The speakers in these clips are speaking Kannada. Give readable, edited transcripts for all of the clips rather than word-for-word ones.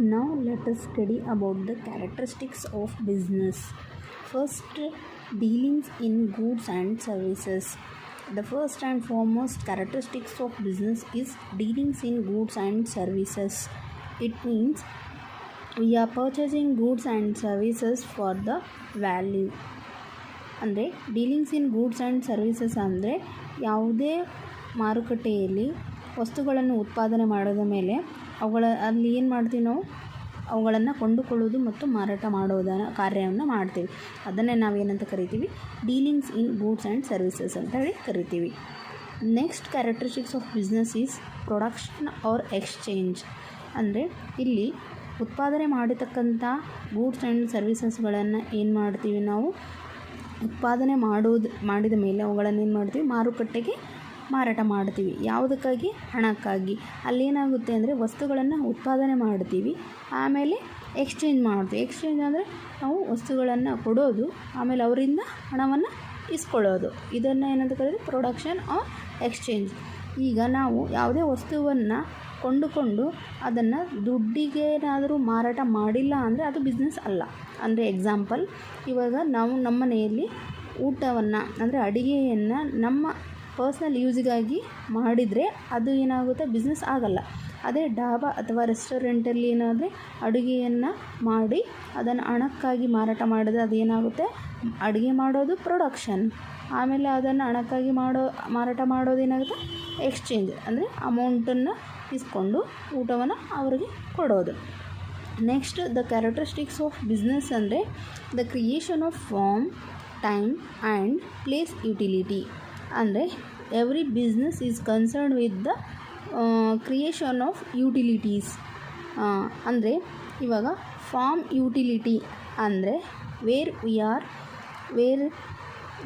Now let us study about the characteristics of business. First, dealings in goods and services. The first and foremost characteristics of business is dealings in goods and services. It means we are purchasing goods and services for the value. ಅಂದರೆ dealings in goods and services ಅಂದರೆ ಯಾವುದೇ ಮಾರುಕಟ್ಟೆಯಲ್ಲಿ ವಸ್ತುಗಳನ್ನು ಉತ್ಪಾದನೆ ಮಾಡೋದ ಮೇಲೆ ಅಲ್ಲಿ ಏನು ಮಾಡ್ತೀವಿ ನಾವು ಅವುಗಳನ್ನು ಕೊಂಡುಕೊಳ್ಳೋದು ಮತ್ತು ಮಾರಾಟ ಮಾಡೋದನ್ನು ಕಾರ್ಯವನ್ನು ಮಾಡ್ತೀವಿ. ಅದನ್ನೇ ನಾವೇನಂತ ಕರಿತೀವಿ, dealings in goods and services ಅಂತ ಹೇಳಿ ಕರಿತೀವಿ. Next characteristics of business is production or exchange. ಅಂದರೆ ಇಲ್ಲಿ ಉತ್ಪಾದನೆ ಮಾಡಿರ್ತಕ್ಕಂಥ ಗೂಡ್ಸ್ ಆ್ಯಂಡ್ ಸರ್ವಿಸಸ್ಗಳನ್ನು ಏನು ಮಾಡ್ತೀವಿ, ನಾವು ಉತ್ಪಾದನೆ ಮಾಡಿದ ಮೇಲೆ ಅವುಗಳನ್ನು ಏನು ಮಾಡ್ತೀವಿ, ಮಾರುಕಟ್ಟೆಗೆ ಮಾರಾಟ ಮಾಡ್ತೀವಿ. ಯಾವುದಕ್ಕಾಗಿ? ಹಣಕ್ಕಾಗಿ. ಅಲ್ಲೇನಾಗುತ್ತೆ ಅಂದರೆ ವಸ್ತುಗಳನ್ನು ಉತ್ಪಾದನೆ ಮಾಡ್ತೀವಿ, ಆಮೇಲೆ ಎಕ್ಸ್ಚೇಂಜ್ ಮಾಡ್ತೀವಿ. ಎಕ್ಸ್ಚೇಂಜ್ ಅಂದರೆ ನಾವು ವಸ್ತುಗಳನ್ನು ಕೊಡೋದು, ಆಮೇಲೆ ಅವರಿಂದ ಹಣವನ್ನು ಇಸ್ಕೊಳ್ಳೋದು. ಇದನ್ನು ಏನಂತ ಕರೀತೀವಿ, ಪ್ರೊಡಕ್ಷನ್ ಆರ್ ಎಕ್ಸ್ಚೇಂಜ್. ಈಗ ನಾವು ಯಾವುದೇ ವಸ್ತುವನ್ನು ಕೊಂಡುಕೊಂಡು ಅದನ್ನು ದುಡ್ಡಿಗೇನಾದರೂ ಮಾರಾಟ ಮಾಡಿಲ್ಲ ಅಂದರೆ ಅದು ಬಿಸ್ನೆಸ್ ಅಲ್ಲ. ಅಂದರೆ ಎಕ್ಸಾಂಪಲ್, ಇವಾಗ ನಾವು ನಮ್ಮ ಮನೆಯಲ್ಲಿ ಊಟವನ್ನು ಅಂದರೆ ಅಡುಗೆಯನ್ನು ನಮ್ಮ ಪರ್ಸ್ನಲ್ ಯೂಸಿಗಾಗಿ ಮಾಡಿದರೆ ಅದು ಏನಾಗುತ್ತೆ, ಬಿಸ್ನೆಸ್ ಆಗಲ್ಲ. ಅದೇ ಡಾಬಾ ಅಥವಾ ರೆಸ್ಟೋರೆಂಟಲ್ಲಿ ಏನಾದರೆ ಅಡುಗೆಯನ್ನು ಮಾಡಿ ಅದನ್ನು ಹಣಕ್ಕಾಗಿ ಮಾರಾಟ ಮಾಡಿದ್ರೆ ಅದೇನಾಗುತ್ತೆ, ಅಡುಗೆ ಮಾಡೋದು ಪ್ರೊಡಕ್ಷನ್, ಆಮೇಲೆ ಅದನ್ನು ಹಣಕ್ಕಾಗಿ ಮಾರಾಟ ಮಾಡೋದೇನಾಗುತ್ತೆ, ಎಕ್ಸ್ಚೇಂಜ್. ಅಂದರೆ ಅಮೌಂಟನ್ನು ಇಸ್ಕೊಂಡು ಊಟವನ್ನು ಅವರಿಗೆ ಕೊಡೋದು. Next, the characteristics of business ಅಂದರೆ the creation of form, time and place utility. ಅಂದರೆ every business is concerned with the creation of utilities. ಅಂದರೆ ಇವಾಗ ಫಾರ್ಮ್ ಯುಟಿಲಿಟಿ ಅಂದರೆ where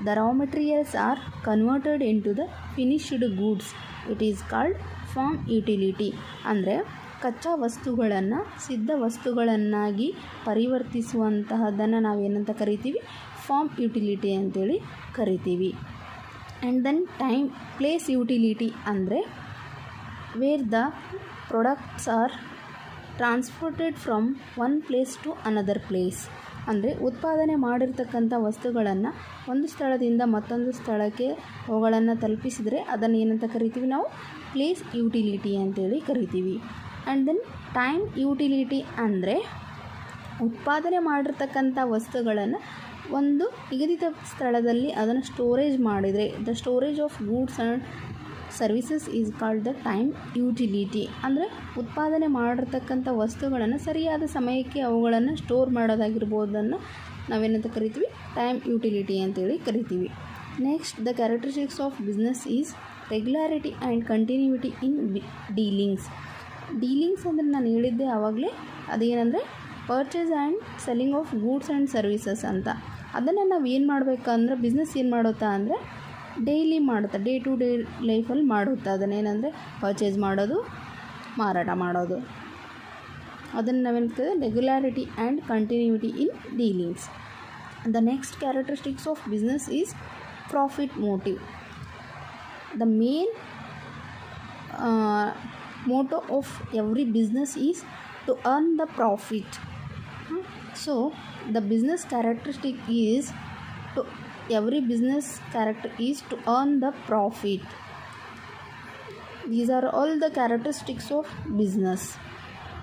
the raw materials are converted into the finished goods, it is called form utility. ಅಂದರೆ ಕಚ್ಚಾ ವಸ್ತುಗಳನ್ನು ಸಿದ್ಧ ವಸ್ತುಗಳನ್ನಾಗಿ ಪರಿವರ್ತಿಸುವಂತಹದ್ದನ್ನು ನಾವೇನಂತ ಕರಿತೀವಿ, ಫಾರ್ಮ್ ಯುಟಿಲಿಟಿ ಅಂತೇಳಿ ಕರಿತೀವಿ. And then time place utility ಅಂದರೆ where the products are transported from one place to another place. ಅಂದರೆ ಉತ್ಪಾದನೆ ಮಾಡಿರ್ತಕ್ಕಂಥ ವಸ್ತುಗಳನ್ನು ಒಂದು ಸ್ಥಳದಿಂದ ಮತ್ತೊಂದು ಸ್ಥಳಕ್ಕೆ ಅವುಗಳನ್ನು ತಲುಪಿಸಿದರೆ ಅದನ್ನು ಏನಂತ ಕರಿತೀವಿ, ನಾವು ಪ್ಲೇಸ್ ಯುಟಿಲಿಟಿ ಅಂತೇಳಿ ಕರಿತೀವಿ. ಆ್ಯಂಡ್ ದೆನ್ ಟೈಮ್ ಯುಟಿಲಿಟಿ ಅಂದರೆ ಉತ್ಪಾದನೆ ಮಾಡಿರ್ತಕ್ಕಂಥ ವಸ್ತುಗಳನ್ನು ಒಂದು ನಿಗದಿತ ಸ್ಥಳದಲ್ಲಿ ಅದನ್ನು ಸ್ಟೋರೇಜ್ ಮಾಡಿದರೆ the storage of goods and services is called the time utility. ಅಂದರೆ ಉತ್ಪಾದನೆ ಮಾಡಿರ್ತಕ್ಕಂಥ ವಸ್ತುಗಳನ್ನು ಸರಿಯಾದ ಸಮಯಕ್ಕೆ ಅವುಗಳನ್ನು ಸ್ಟೋರ್ ಮಾಡೋದಾಗಿರ್ಬೋದನ್ನು ನಾವೇನಂತ ಕರಿತೀವಿ, ಟೈಮ್ ಯುಟಿಲಿಟಿ ಅಂತೇಳಿ ಕರಿತೀವಿ. Next, the characteristics of business is regularity and continuity in dealings. Dealings ಅಂದರೆ ನಾನು ಹೇಳಿದ್ದೆ ಆವಾಗಲೇ, ಅದೇನೆಂದರೆ purchase and selling of goods and services ಅಂತ. ಅದನ್ನು ನಾವು ಏನು ಮಾಡಬೇಕಂದ್ರೆ, ಬಿಸ್ನೆಸ್ ಏನು ಮಾಡುತ್ತಾ ಅಂದರೆ ಡೈಲಿ ಮಾಡುತ್ತಾ, ಡೇ ಟು ಡೇ ಲೈಫಲ್ಲಿ ಮಾಡುತ್ತಾ. ಅದನ್ನೇನೆಂದರೆ ಪರ್ಚೇಸ್ ಮಾಡೋದು, ಮಾರಾಟ ಮಾಡೋದು. ಅದನ್ನು ನಾವೇನು regularity and continuity in dealings. The next characteristics of business is profit motive. The main motto of every business is to earn the profit. So the business characteristic is every business character is to earn the profit. These are all the characteristics of business.